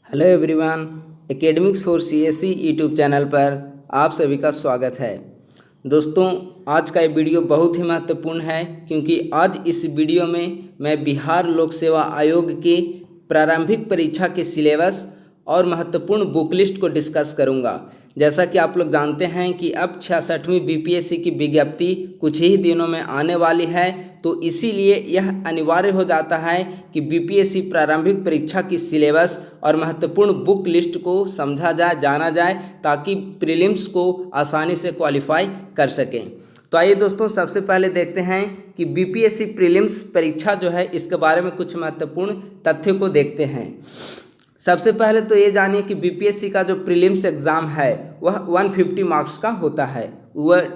Hello everyone, academics for CSE YouTube channel पर आप सभी का स्वागत है। दोस्तों, आज का ये वीडियो बहुत ही महत्वपूर्ण है क्योंकि आज इस वीडियो में मैं बिहार लोक सेवा आयोग की प्रारंभिक परीक्षा के सिलेबस और महत्वपूर्ण बुक लिस्ट को डिस्कस करूंगा। जैसा कि आप लोग जानते हैं कि अब 66वीं बीपीएससी की विज्ञप्ति कुछ ही दिनों में आने वाली है, तो इसीलिए यह अनिवार्य हो जाता है कि बीपीएससी प्रारंभिक परीक्षा की सिलेबस और महत्वपूर्ण बुक लिस्ट को समझा जाए, जाना जाए, ताकि प्रीलिम्स को आसानी से क्वालिफाई कर सकें। तो आइए दोस्तों, सबसे पहले देखते हैं कि बीपीएससी प्रीलिम्स परीक्षा जो है इसके बारे में कुछ महत्वपूर्ण तथ्यों को देखते हैं। सबसे पहले तो ये जानिए कि बीपीएससी का जो प्रीलिम्स एग्ज़ाम है वह 150 मार्क्स का होता है। वह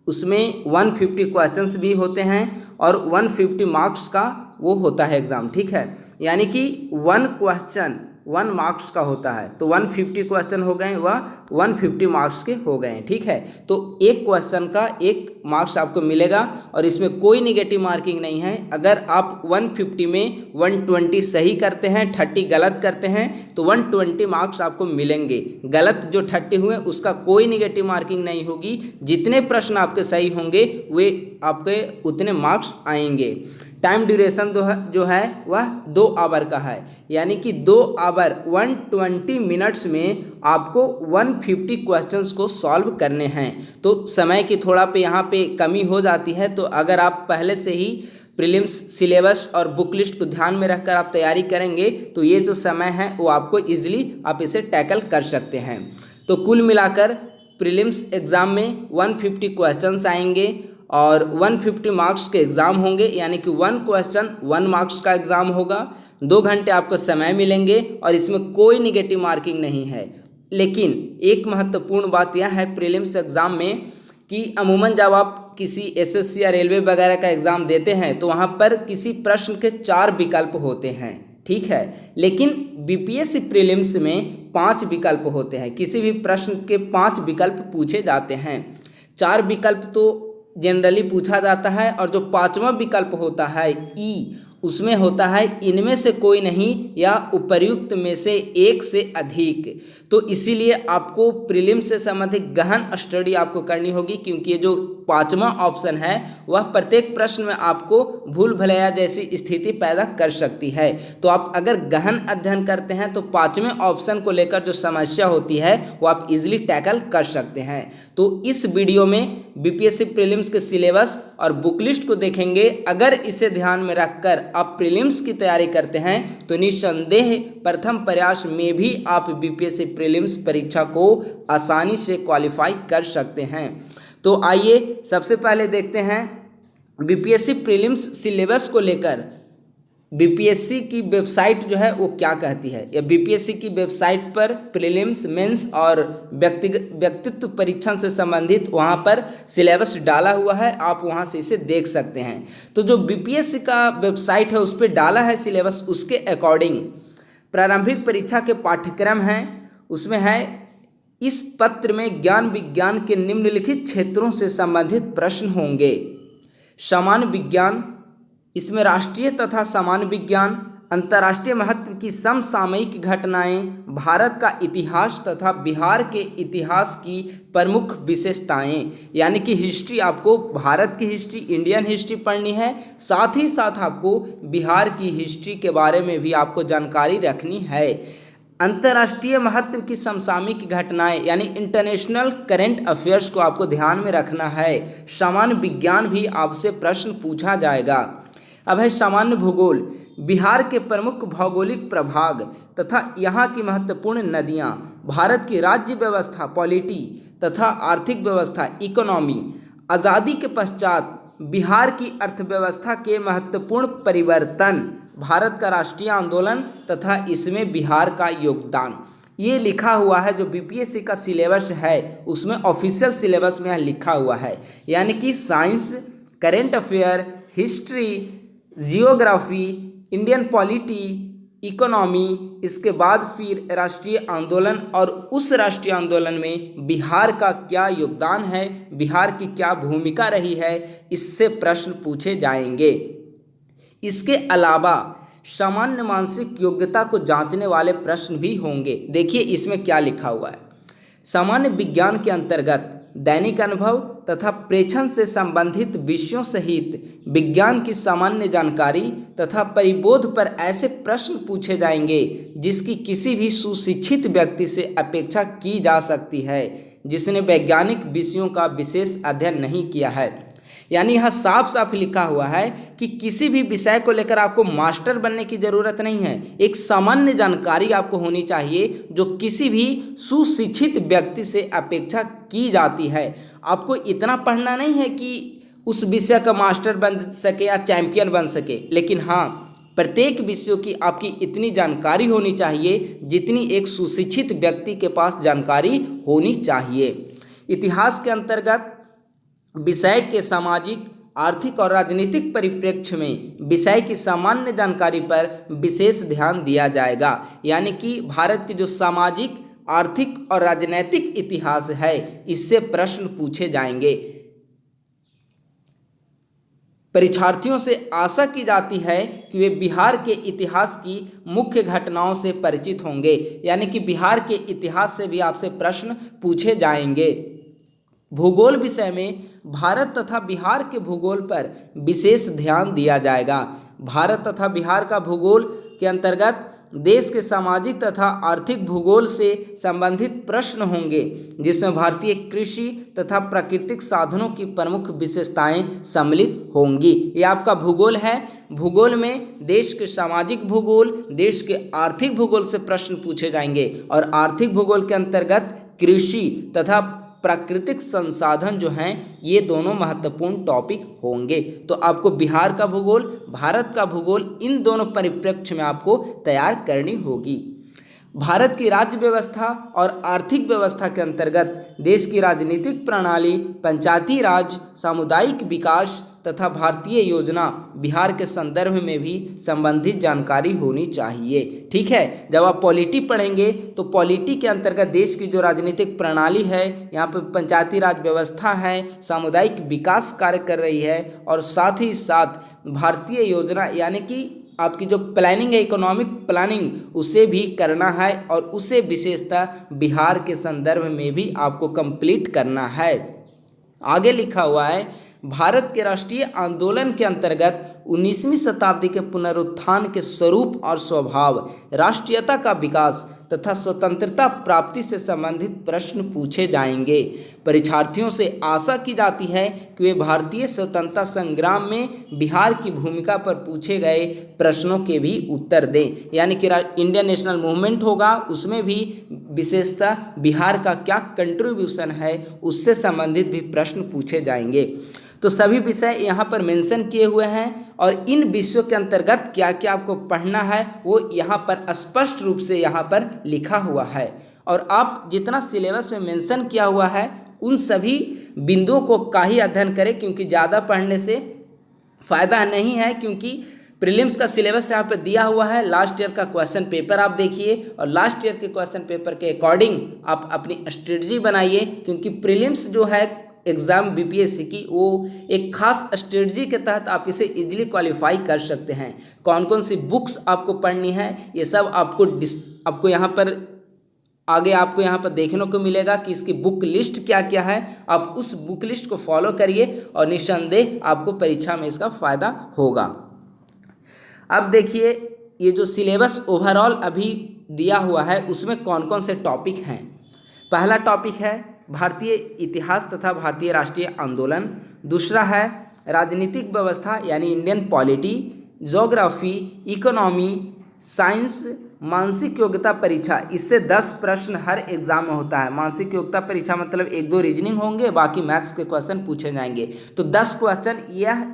उसमें 150 क्वेश्चंस भी होते हैं और 150 मार्क्स का वो होता है एग्ज़ाम, ठीक है। यानी कि 1 क्वेश्चन 1 मार्क्स का होता है, तो 150 क्वेश्चन हो गए, वह 150 मार्क्स के हो गए, ठीक है। तो एक क्वेश्चन का 1 मार्क्स आपको मिलेगा और इसमें कोई निगेटिव मार्किंग नहीं है। अगर आप 150 में 120 सही करते हैं, 30 गलत करते हैं, तो 120 मार्क्स आपको मिलेंगे। गलत जो 30 हुए उसका कोई निगेटिव मार्किंग नहीं होगी। जितने प्रश्न आपके सही होंगे वे आपके उतने मार्क्स आएंगे। टाइम ड्यूरेशन जो है वह 2 आवर का है, यानी कि 2 आवर 120 मिनट्स में आपको 150 क्वेश्चंस को सॉल्व करने हैं। तो समय की थोड़ा पे यहाँ पे कमी हो जाती है, तो अगर आप पहले से ही प्रीलिम्स सिलेबस और बुक लिस्ट को ध्यान में रखकर आप तैयारी करेंगे तो ये जो समय है वो आपको ईजिली आप इसे टैकल कर सकते हैं। तो कुल मिलाकर प्रीलिम्स एग्ज़ाम में 150 क्वेश्चंस आएंगे और 150 मार्क्स के एग्ज़ाम होंगे, यानी कि 1 क्वेश्चन 1 मार्क्स का एग्ज़ाम होगा। 2 घंटे आपको समय मिलेंगे और इसमें कोई निगेटिव मार्किंग नहीं है। लेकिन एक महत्वपूर्ण बात यह है प्रीलिम्स एग्ज़ाम में कि अमूमन जब आप किसी एसएससी या रेलवे वगैरह का एग्ज़ाम देते हैं तो वहाँ पर किसी प्रश्न के 4 विकल्प होते हैं, ठीक है। लेकिन बीपीएससी प्रीलिम्स में 5 विकल्प होते हैं। किसी भी प्रश्न के 5 विकल्प पूछे जाते हैं। 4 विकल्प तो जनरली पूछा जाता है और जो 5वां विकल्प होता है ई, उसमें होता है इनमें से कोई नहीं या उपर्युक्त में से एक से अधिक। तो इसीलिए आपको प्रीलिम्स से संबंधित गहन स्टडी आपको करनी होगी, क्योंकि ये जो 5वां ऑप्शन है वह प्रत्येक प्रश्न में आपको भूल भुलैया जैसी स्थिति पैदा कर सकती है। तो आप अगर गहन अध्ययन करते हैं तो 5वें ऑप्शन को लेकर जो समस्या होती है वो आप इजीली टैकल कर सकते हैं। तो इस वीडियो में बीपीएससी प्रीलिम्स के सिलेबस और बुक लिस्ट को देखेंगे। अगर इसे ध्यान में रखकर आप प्रीलिम्स की तैयारी करते हैं तो निस्संदेह प्रथम प्रयास में भी आप बीपीएससी प्रीलिम्स परीक्षा को आसानी से क्वालिफाई कर सकते हैं। तो आइए सबसे पहले देखते हैं बीपीएससी प्रीलिम्स सिलेबस को लेकर बीपीएससी की वेबसाइट जो है वो क्या कहती है। या बीपीएससी की वेबसाइट पर प्रीलिम्स, मेंस और व्यक्तित्व परीक्षण से संबंधित वहाँ पर सिलेबस डाला हुआ है, आप वहाँ से इसे देख सकते हैं। तो जो बीपीएससी का वेबसाइट है उस पर डाला है सिलेबस, उसके अकॉर्डिंग प्रारंभिक परीक्षा के पाठ्यक्रम हैं, उसमें है इस पत्र में ज्ञान विज्ञान के निम्नलिखित क्षेत्रों से संबंधित प्रश्न होंगे। सामान्य विज्ञान, इसमें राष्ट्रीय तथा सामान्य विज्ञान, अंतर्राष्ट्रीय महत्व की समसामयिक घटनाएं, भारत का इतिहास तथा बिहार के इतिहास की प्रमुख विशेषताएं। यानी कि हिस्ट्री, आपको भारत की हिस्ट्री, इंडियन हिस्ट्री पढ़नी है, साथ ही साथ आपको बिहार की हिस्ट्री के बारे में भी आपको जानकारी रखनी है। अंतर्राष्ट्रीय महत्व की समसामयिक घटनाएं यानी इंटरनेशनल करंट अफेयर्स को आपको ध्यान में रखना है। सामान्य विज्ञान भी आपसे प्रश्न पूछा जाएगा। अब है सामान्य भूगोल, बिहार के प्रमुख भौगोलिक प्रभाग तथा यहाँ की महत्वपूर्ण नदियाँ, भारत की राज्य व्यवस्था पॉलिटी तथा आर्थिक व्यवस्था इकोनॉमी, आज़ादी के पश्चात बिहार की अर्थव्यवस्था के महत्वपूर्ण परिवर्तन, भारत का राष्ट्रीय आंदोलन तथा इसमें बिहार का योगदान। ये लिखा हुआ है जो बीपीएससी का सिलेबस है उसमें ऑफिशियल सिलेबस में लिखा हुआ है। यानी कि science, current affair, history, geography, Indian polity, economy, इसके बाद फिर राष्ट्रीय आंदोलन और उस राष्ट्रीय आंदोलन में बिहार का क्या योगदान है, बिहार की क्या भूमिका रही है, इससे प्रश्न पूछे जाएंगे। इसके अलावा सामान्य मानसिक योग्यता को जांचने वाले प्रश्न भी होंगे। देखिए इसमें क्या लिखा हुआ है। सामान्य विज्ञान के अंतर्गत दैनिक अनुभव तथा प्रेक्षण से संबंधित विषयों सहित विज्ञान की सामान्य जानकारी तथा परिबोध पर ऐसे प्रश्न पूछे जाएंगे जिसकी किसी भी सुशिक्षित व्यक्ति से अपेक्षा की जा सकती है जिसने वैज्ञानिक विषयों का विशेष अध्ययन नहीं किया है। यानी यहाँ साफ साफ लिखा हुआ है कि किसी भी विषय को लेकर आपको मास्टर बनने की ज़रूरत नहीं है। एक सामान्य जानकारी आपको होनी चाहिए जो किसी भी सुशिक्षित व्यक्ति से अपेक्षा की जाती है। आपको इतना पढ़ना नहीं है कि उस विषय का मास्टर बन सके या चैंपियन बन सके, लेकिन हाँ, प्रत्येक विषयों की आपकी इतनी जानकारी होनी चाहिए जितनी एक सुशिक्षित व्यक्ति के पास जानकारी होनी चाहिए। इतिहास के अंतर्गत विषय के सामाजिक, आर्थिक और राजनीतिक परिप्रेक्ष्य में विषय की सामान्य जानकारी पर विशेष ध्यान दिया जाएगा। यानी कि भारत की जो सामाजिक, आर्थिक और राजनीतिक इतिहास है इससे प्रश्न पूछे जाएंगे। परीक्षार्थियों से आशा की जाती है कि वे बिहार के इतिहास की मुख्य घटनाओं से परिचित होंगे। यानी कि बिहार के इतिहास से भी आपसे प्रश्न पूछे जाएंगे। भूगोल विषय में भारत तथा बिहार के भूगोल पर विशेष ध्यान दिया जाएगा। भारत तथा बिहार का भूगोल के अंतर्गत देश के सामाजिक तथा आर्थिक भूगोल से संबंधित प्रश्न होंगे जिसमें भारतीय कृषि तथा प्राकृतिक साधनों की प्रमुख विशेषताएं सम्मिलित होंगी। ये आपका भूगोल है। भूगोल में देश के सामाजिक भूगोल, देश के आर्थिक भूगोल से प्रश्न पूछे जाएंगे और आर्थिक भूगोल के अंतर्गत कृषि तथा प्राकृतिक संसाधन जो हैं ये दोनों महत्वपूर्ण टॉपिक होंगे। तो आपको बिहार का भूगोल, भारत का भूगोल, इन दोनों परिप्रेक्ष्य में आपको तैयार करनी होगी। भारत की राज्य व्यवस्था और आर्थिक व्यवस्था के अंतर्गत देश की राजनीतिक प्रणाली, पंचायती राज, सामुदायिक विकास तथा भारतीय योजना बिहार के संदर्भ में भी संबंधित जानकारी होनी चाहिए। ठीक है, जब आप पॉलिटी पढ़ेंगे तो पॉलिटी के अंतर्गत देश की जो राजनीतिक प्रणाली है, यहाँ पर पंचायती राज व्यवस्था है, सामुदायिक विकास कार्य कर रही है और साथ ही साथ भारतीय योजना यानी कि आपकी जो प्लानिंग है, इकोनॉमिक प्लानिंग, उसे भी करना है और उसे विशेषतः बिहार के संदर्भ में भी आपको कंप्लीट करना है। आगे लिखा हुआ है, भारत के राष्ट्रीय आंदोलन के अंतर्गत 19वीं शताब्दी के पुनरुत्थान के स्वरूप और स्वभाव, राष्ट्रीयता का विकास तथा स्वतंत्रता प्राप्ति से संबंधित प्रश्न पूछे जाएंगे। परीक्षार्थियों से आशा की जाती है कि वे भारतीय स्वतंत्रता संग्राम में बिहार की भूमिका पर पूछे गए प्रश्नों के भी उत्तर दें। यानी कि इंडियन नेशनल मूवमेंट होगा, उसमें भी विशेषतः बिहार का क्या कंट्रीब्यूशन है उससे संबंधित भी प्रश्न पूछे जाएंगे। तो सभी विषय यहाँ पर मेंशन किए हुए हैं और इन विषयों के अंतर्गत क्या क्या आपको पढ़ना है वो यहाँ पर स्पष्ट रूप से यहाँ पर लिखा हुआ है। और आप जितना सिलेबस में मेंशन किया हुआ है उन सभी बिंदुओं को का ही अध्ययन करें, क्योंकि ज़्यादा पढ़ने से फ़ायदा नहीं है। क्योंकि प्रीलिम्स का सिलेबस यहाँ पर दिया हुआ है, लास्ट ईयर का क्वेश्चन पेपर आप देखिए और लास्ट ईयर के क्वेश्चन पेपर के अकॉर्डिंग आप अपनी स्ट्रेटजी बनाइए। क्योंकि प्रीलिम्स जो है एग्ज़ाम बीपीएससी की, वो एक खास स्ट्रेटजी के तहत आप इसे इजीली क्वालिफाई कर सकते हैं। कौन कौन सी बुक्स आपको पढ़नी है ये सब आपको यहाँ पर आगे आपको यहाँ पर देखने को मिलेगा कि इसकी बुक लिस्ट क्या क्या है। आप उस बुक लिस्ट को फॉलो करिए और निस्संदेह आपको परीक्षा में इसका फ़ायदा होगा। अब देखिए ये जो सिलेबस ओवरऑल अभी दिया हुआ है उसमें कौन कौन से टॉपिक हैं। पहला टॉपिक है भारतीय इतिहास तथा भारतीय राष्ट्रीय आंदोलन। दूसरा है राजनीतिक व्यवस्था यानी Indian polity, geography, economy, science, मानसिक योग्यता परीक्षा। इससे 10 प्रश्न हर एग्जाम में होता है। मानसिक योग्यता परीक्षा मतलब 1-2 रीजनिंग होंगे, बाकी मैथ्स के क्वेश्चन पूछे जाएंगे। तो 10 क्वेश्चन यह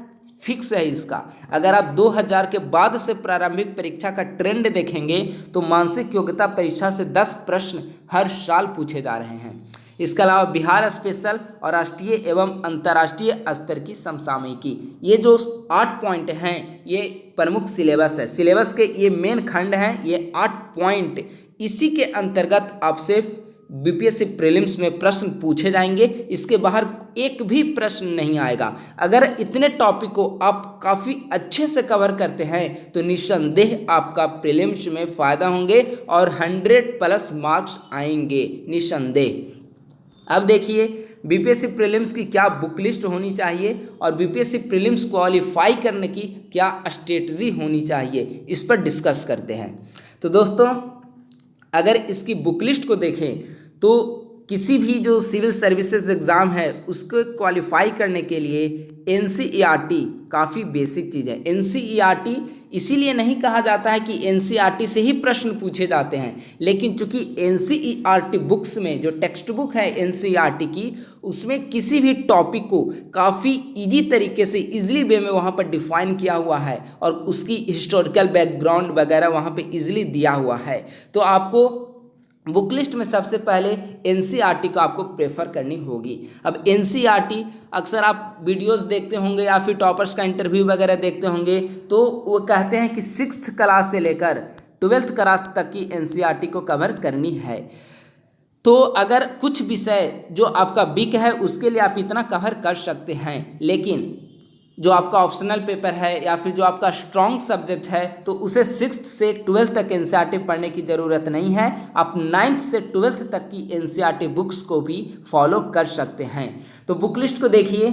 फिक्स है इसका। अगर आप 2000 के बाद से प्रारंभिक परीक्षा का ट्रेंड देखेंगे तो मानसिक योग्यता परीक्षा से 10 प्रश्न हर साल पूछे जा रहे हैं। इसके अलावा बिहार स्पेशल और राष्ट्रीय एवं अंतर्राष्ट्रीय स्तर की समसामयिकी, ये जो 8 पॉइंट हैं ये प्रमुख सिलेबस है। सिलेबस के ये मेन खंड हैं, ये 8 पॉइंट। इसी के अंतर्गत आपसे बीपीएससी प्रीलिम्स में प्रश्न पूछे जाएंगे, इसके बाहर एक भी प्रश्न नहीं आएगा। अगर इतने टॉपिक को आप काफ़ी अच्छे से कवर करते हैं तो निस्संदेह आपका प्रीलिम्स में फ़ायदा होंगे और 100+ मार्क्स आएंगे निस्संदेह। अब देखिए बीपीएससी प्रीलिम्स की क्या बुक लिस्ट होनी चाहिए और बीपीएससी प्रीलिम्स क्वालिफाई करने की क्या स्ट्रेटजी होनी चाहिए, इस पर डिस्कस करते हैं। तो दोस्तों अगर इसकी बुक लिस्ट को देखें तो किसी भी जो सिविल सर्विसेज एग्ज़ाम है उसको क्वालिफाई करने के लिए एनसीईआरटी काफ़ी बेसिक चीज़ है। एनसीईआरटी इसीलिए नहीं कहा जाता है कि एनसीईआरटी से ही प्रश्न पूछे जाते हैं, लेकिन चूंकि एनसीईआरटी बुक्स में जो टेक्स्ट बुक है एनसीईआरटी की, उसमें किसी भी टॉपिक को काफ़ी इजी तरीके से इजीली वे में वहाँ पर डिफाइन किया हुआ है और उसकी हिस्टोरिकल बैकग्राउंड वगैरह वहाँ पर इजीली दिया हुआ है। तो आपको बुक लिस्ट में सबसे पहले एनसीईआरटी को आपको प्रेफर करनी होगी। अब एनसीईआरटी अक्सर आप वीडियोस देखते होंगे या फिर टॉपर्स का इंटरव्यू वगैरह देखते होंगे, तो वो कहते हैं कि 6th क्लास से लेकर 12th क्लास तक की एनसीईआरटी को कवर करनी है। तो अगर कुछ विषय जो आपका वीक है उसके लिए आप इतना कवर कर सकते हैं, लेकिन जो आपका ऑप्शनल पेपर है या फिर जो आपका स्ट्रॉन्ग सब्जेक्ट है तो उसे 6th से 12th तक एनसीईआरटी पढ़ने की ज़रूरत नहीं है। आप 9th से 12th तक की एनसीईआरटी बुक्स को भी फॉलो कर सकते हैं। तो बुक लिस्ट को देखिए,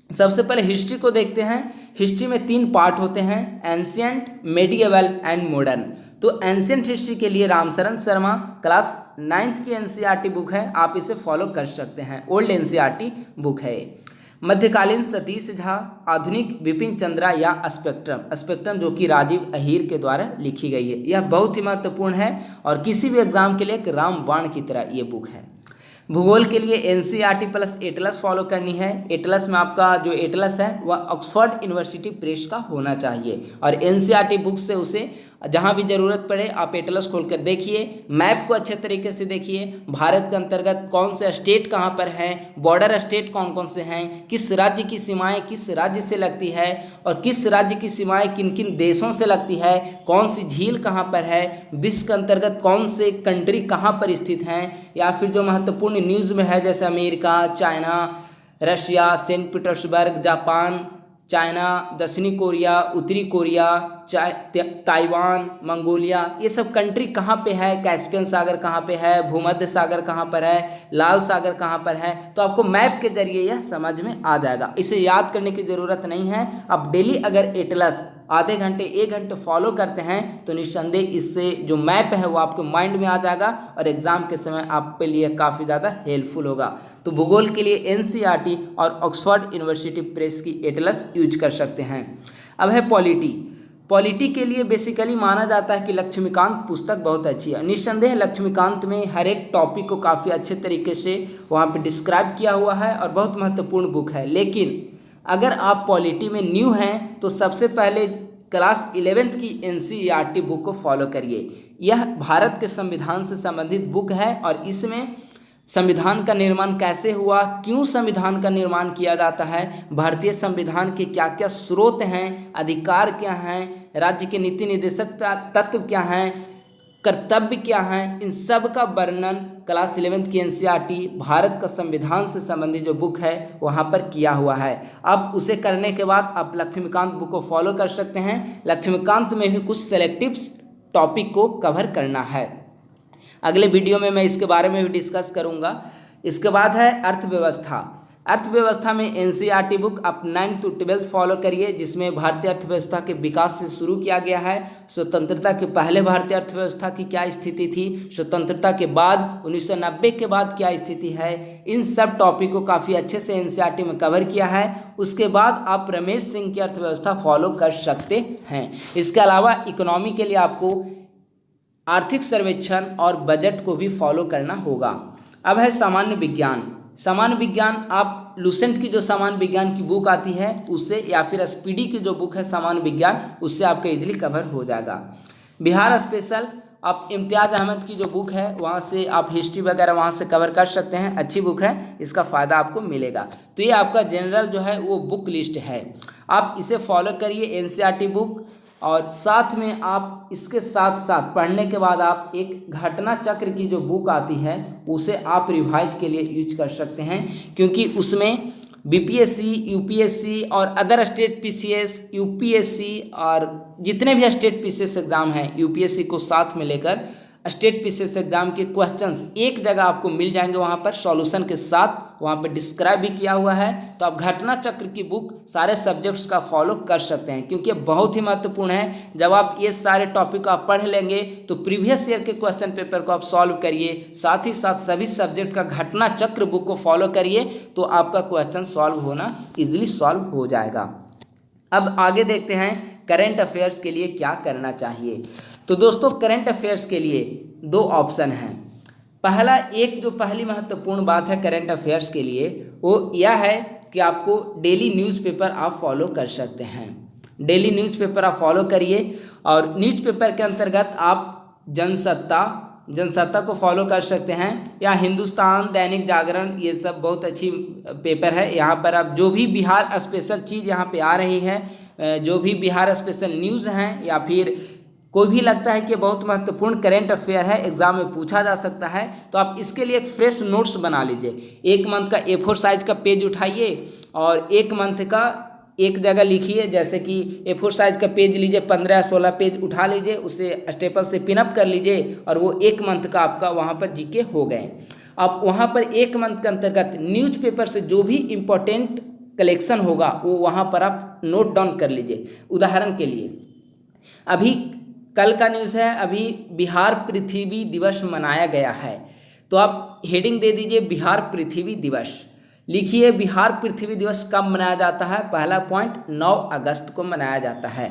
सबसे पहले हिस्ट्री को देखते हैं। हिस्ट्री में 3 पार्ट होते हैं, एंशिएंट, मेडिएवल एंड मॉडर्न। तो एंशिएंट हिस्ट्री के लिए रामशरण शर्मा क्लास 9th की एनसीईआरटी बुक है, आप इसे फॉलो कर सकते हैं, ओल्ड एनसीईआरटी बुक है। मध्यकालीन सतीश झा, आधुनिक बिपिन चंद्रा या स्पेक्ट्रम जो कि राजीव अहीर के द्वारा लिखी गई है, यह बहुत ही महत्वपूर्ण है और किसी भी एग्जाम के लिए एक रामबाण की तरह ये बुक है। भूगोल के लिए एनसीईआरटी प्लस एटलस फॉलो करनी है। एटलस में आपका जो एटलस है वह ऑक्सफोर्ड यूनिवर्सिटी प्रेस का होना चाहिए और एनसीईआरटी बुक से उसे जहाँ भी ज़रूरत पड़े आप एटलस खोलकर देखिए, मैप को अच्छे तरीके से देखिए, भारत के अंतर्गत कौन से स्टेट कहाँ पर हैं, बॉर्डर स्टेट कौन कौन से हैं, किस राज्य की सीमाएं किस राज्य से लगती है और किस राज्य की सीमाएं किन किन देशों से लगती है, कौन सी झील कहाँ पर है, विश्व के अंतर्गत कौन से कंट्री कहाँ पर स्थित हैं, या फिर जो महत्वपूर्ण न्यूज़ में है जैसे America, China, Russia, Saint Petersburg, Japan, China, दक्षिणी कोरिया, उत्तरी कोरिया, ताइवान, मंगोलिया, ये सब कंट्री कहाँ पे है, कैस्पियन सागर कहाँ पे है, भूमध्य सागर कहाँ पर है, लाल सागर कहाँ पर है, तो आपको मैप के जरिए यह समझ में आ जाएगा। इसे याद करने की ज़रूरत नहीं है। आप डेली अगर एटलस आधे घंटे 1 घंटे फॉलो करते हैं तो निस्संदेह इससे जो मैप है वो आपके माइंड में आ जाएगा और एग्ज़ाम के समय आपके लिए काफ़ी ज़्यादा हेल्पफुल होगा। तो भूगोल के लिए एनसीईआरटी और ऑक्सफोर्ड यूनिवर्सिटी प्रेस की एटलस यूज कर सकते हैं। अब है पॉलिटी के लिए बेसिकली माना जाता है कि लक्ष्मीकांत पुस्तक बहुत अच्छी है। निस्संदेह लक्ष्मीकांत में हर एक टॉपिक को काफ़ी अच्छे तरीके से वहाँ पे डिस्क्राइब किया हुआ है और बहुत महत्वपूर्ण बुक है। लेकिन अगर आप पॉलिटी में न्यू हैं तो सबसे पहले क्लास 11th की एनसीईआरटी बुक को फॉलो करिए। यह भारत के संविधान से संबंधित बुक है और इसमें संविधान का निर्माण कैसे हुआ, क्यों संविधान का निर्माण किया जाता है, भारतीय संविधान के क्या क्या स्रोत हैं, अधिकार क्या हैं, राज्य के नीति निर्देशक तत्व क्या हैं, कर्तव्य क्या हैं, इन सब का वर्णन क्लास 11th की एनसीईआरटी भारत का संविधान से संबंधित जो बुक है वहाँ पर किया हुआ है। अब उसे करने के बाद आप लक्ष्मीकांत बुक को फॉलो कर सकते हैं। लक्ष्मीकांत में भी कुछ सेलेक्टिव टॉपिक को कवर करना है। अगले वीडियो में मैं इसके बारे में भी डिस्कस करूंगा। इसके बाद है अर्थव्यवस्था में एनसीईआरटी बुक आप 9th to 12th फॉलो करिए, जिसमें भारतीय अर्थव्यवस्था के विकास से शुरू किया गया है। स्वतंत्रता के पहले भारतीय अर्थव्यवस्था की क्या स्थिति थी, स्वतंत्रता के बाद 1990 के बाद क्या स्थिति है, इन सब टॉपिक को काफ़ी अच्छे से एनसीईआरटी में कवर किया है। उसके बाद आप रमेश सिंह की अर्थव्यवस्था फॉलो कर सकते हैं। इसके अलावा इकोनॉमी के लिए आपको आर्थिक सर्वेक्षण और बजट को भी फॉलो करना होगा। अब है सामान्य विज्ञान आप लुसेंट की जो सामान्य विज्ञान की बुक आती है उससे, या फिर एसपीडी की जो बुक है सामान्य विज्ञान, उससे आपका इजीली कवर हो जाएगा। बिहार स्पेशल आप इम्तियाज़ अहमद की जो बुक है वहाँ से आप हिस्ट्री वगैरह वहाँ से कवर कर सकते हैं, अच्छी बुक है, इसका फ़ायदा आपको मिलेगा। तो ये आपका जनरल जो है वो बुक लिस्ट है, आप इसे फॉलो करिए एनसीईआरटी बुक। और साथ में आप इसके साथ साथ पढ़ने के बाद आप एक घटना चक्र की जो बुक आती है उसे आप रिवाइज के लिए यूज कर सकते हैं, क्योंकि उसमें बीपीएससी, यूपीएससी और अदर स्टेट पीसीएस, यूपीएससी और जितने भी स्टेट पीसीएस एग्जाम हैं, यूपीएससी को साथ में लेकर स्टेट पीसीएस एग्जाम के क्वेश्चंस एक जगह आपको मिल जाएंगे, वहाँ पर सॉल्यूशन के साथ वहाँ पर डिस्क्राइब भी किया हुआ है। तो आप घटना चक्र की बुक सारे सब्जेक्ट्स का फॉलो कर सकते हैं, क्योंकि बहुत ही महत्वपूर्ण है। जब आप ये सारे टॉपिक आप पढ़ लेंगे तो प्रीवियस ईयर के क्वेश्चन पेपर को आप सॉल्व करिए, साथ ही साथ सभी सब्जेक्ट का घटना चक्र बुक को फॉलो करिए, तो आपका क्वेश्चन सॉल्व होना ईजिली सॉल्व हो जाएगा। अब आगे देखते हैं करंट अफेयर्स के लिए क्या करना चाहिए। तो दोस्तों, करंट अफेयर्स के लिए दो ऑप्शन हैं। पहली महत्वपूर्ण बात है करंट अफेयर्स के लिए, वो यह है कि आपको डेली न्यूज़पेपर आप फॉलो कर सकते हैं। डेली न्यूज़पेपर आप फॉलो करिए, और न्यूज़पेपर के अंतर्गत आप जनसत्ता को फॉलो कर सकते हैं, या हिंदुस्तान, दैनिक जागरण, ये सब बहुत अच्छी पेपर है। यहाँ पर आप जो भी बिहार स्पेशल चीज़ यहाँ पे आ रही है, जो भी बिहार स्पेशल न्यूज़ हैं, या फिर कोई भी लगता है कि बहुत महत्वपूर्ण करंट अफेयर है, एग्जाम में पूछा जा सकता है, तो आप इसके लिए एक फ्रेश नोट्स बना लीजिए। 1 मंथ का A4 साइज का पेज उठाइए और 1 मंथ का एक जगह लिखिए। जैसे कि A4 साइज का पेज लीजिए, 15-16 पेज उठा लीजिए, उसे स्टेपल से पिनअप कर लीजिए, और वो 1 मंथ का आपका वहाँ पर जीके हो गए। आप वहाँ पर 1 मंथ के अंतर्गत न्यूज़पेपर से जो भी इम्पोर्टेंट कलेक्शन होगा वो वहाँ पर आप नोट डाउन कर लीजिए। उदाहरण के लिए अभी कल का न्यूज़ है, अभी बिहार पृथ्वी दिवस मनाया गया है, तो आप हेडिंग दे दीजिए बिहार पृथ्वी दिवस। लिखिए बिहार पृथ्वी दिवस कब मनाया जाता है। पहला पॉइंट 9 अगस्त को मनाया जाता है।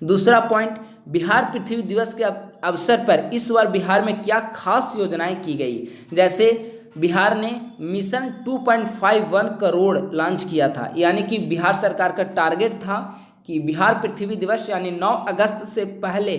दूसरा पॉइंट, बिहार पृथ्वी दिवस के अवसर पर इस बार बिहार में क्या खास योजनाएं की गई। जैसे बिहार ने मिशन 2.51 करोड़ लॉन्च किया था, यानी कि बिहार सरकार का टारगेट था कि बिहार पृथ्वी दिवस यानी 9 अगस्त से पहले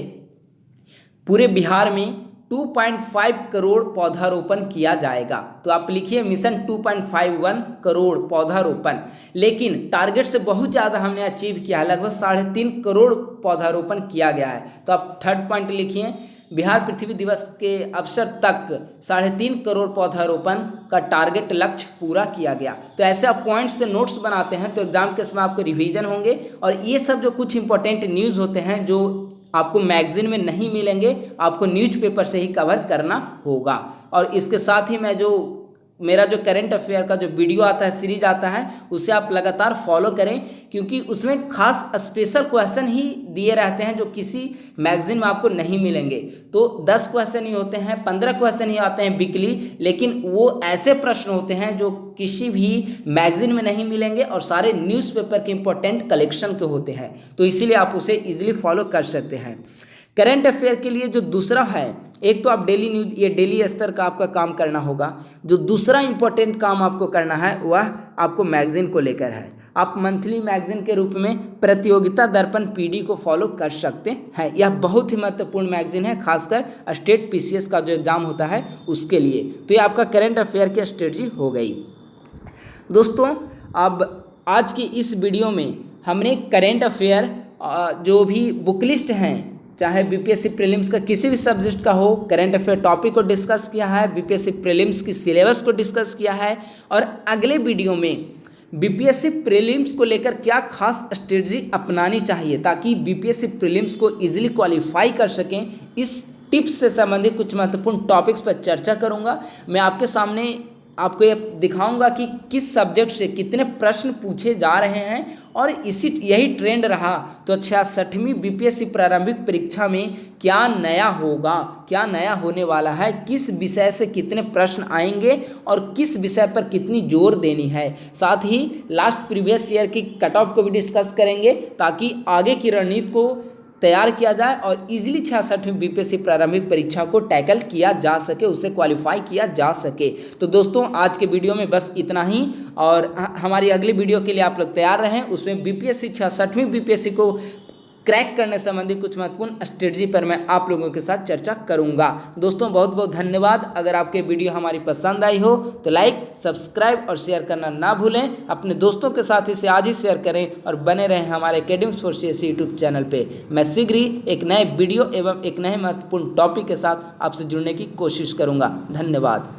पूरे बिहार में 2.5 करोड़ पौधारोपण किया जाएगा। तो आप लिखिए मिशन 2.51 करोड़ पौधारोपण, लेकिन टारगेट से बहुत ज़्यादा हमने अचीव किया है, लगभग 3.5 करोड़ पौधारोपण किया गया है। तो आप थर्ड पॉइंट लिखिए बिहार पृथ्वी दिवस के अवसर तक 3.5 करोड़ पौधारोपण का टारगेट लक्ष्य पूरा किया गया। तो ऐसे आप पॉइंट्स से नोट्स बनाते हैं तो एग्जाम के समय आपको रिवीजन होंगे, और ये सब जो कुछ इंपॉर्टेंट न्यूज़ होते हैं जो आपको मैगजीन में नहीं मिलेंगे, आपको न्यूज़पेपर से ही कवर करना होगा। और इसके साथ ही मेरा जो करंट अफेयर का जो वीडियो आता है, सीरीज आता है, उसे आप लगातार फॉलो करें, क्योंकि उसमें खास स्पेशल क्वेश्चन ही दिए रहते हैं जो किसी मैगजीन में आपको नहीं मिलेंगे। तो 10 क्वेश्चन ही होते हैं, 15 क्वेश्चन ही आते हैं वीकली, लेकिन वो ऐसे प्रश्न होते हैं जो किसी भी मैगजीन में नहीं मिलेंगे और सारे न्यूज़पेपर के इंपॉर्टेंट कलेक्शन के होते हैं। तो इसीलिए आप उसे ईजिली फॉलो कर सकते हैं। करंट अफेयर के लिए जो दूसरा है, एक तो आप डेली न्यूज, ये डेली स्तर का आपका काम करना होगा। जो दूसरा इंपॉर्टेंट काम आपको करना है वह आपको मैगजीन को लेकर है। आप मंथली मैगजीन के रूप में प्रतियोगिता दर्पण पीडी को फॉलो कर सकते हैं। यह बहुत ही महत्वपूर्ण मैगजीन है, खासकर स्टेट पीसीएस का जो एग्जाम होता है उसके लिए। तो ये आपका करंट अफेयर की स्ट्रेटजी हो गई। दोस्तों, अब आज की इस वीडियो में हमने करंट अफेयर जो भी बुक लिस्ट हैं, चाहे बीपीएससी प्रीलिम्स का किसी भी सब्जेक्ट का हो, करंट अफेयर टॉपिक को डिस्कस किया है, बीपीएससी प्रीलिम्स की सिलेबस को डिस्कस किया है, और अगले वीडियो में बीपीएससी प्रीलिम्स को लेकर क्या खास स्ट्रेटजी अपनानी चाहिए ताकि बीपीएससी प्रीलिम्स को इजीली क्वालिफाई कर सकें, इस टिप्स से संबंधित कुछ महत्वपूर्ण टॉपिक्स पर चर्चा करूंगा। मैं आपके सामने आपको ये दिखाऊंगा कि किस सब्जेक्ट से कितने प्रश्न पूछे जा रहे हैं, और यही ट्रेंड रहा तो 66वीं बीपीएससी प्रारंभिक परीक्षा में क्या नया होगा, क्या नया होने वाला है, किस विषय से कितने प्रश्न आएंगे और किस विषय पर कितनी जोर देनी है। साथ ही लास्ट प्रीवियस ईयर की कट ऑफ को भी डिस्कस करेंगे ताकि आगे की रणनीति को तैयार किया जाए और इजीली 66वीं बीपीएससी प्रारंभिक परीक्षा को टैकल किया जा सके, उसे क्वालिफाई किया जा सके। तो दोस्तों, आज के वीडियो में बस इतना ही, और हमारी अगली वीडियो के लिए आप लोग तैयार रहें। उसमें बीपीएससी 66वीं बीपीएससी को क्रैक करने संबंधी कुछ महत्वपूर्ण स्ट्रेटजी पर मैं आप लोगों के साथ चर्चा करूंगा। दोस्तों, बहुत बहुत धन्यवाद। अगर आपके वीडियो हमारी पसंद आई हो तो लाइक, सब्सक्राइब और शेयर करना ना भूलें। अपने दोस्तों के साथ इसे आज ही शेयर करें और बने रहें हमारे academics for CSE YouTube channel पे। मैं शीघ्र ही एक नए वीडियो एवं एक नए महत्वपूर्ण टॉपिक के साथ आपसे जुड़ने की कोशिश करूँगा। धन्यवाद।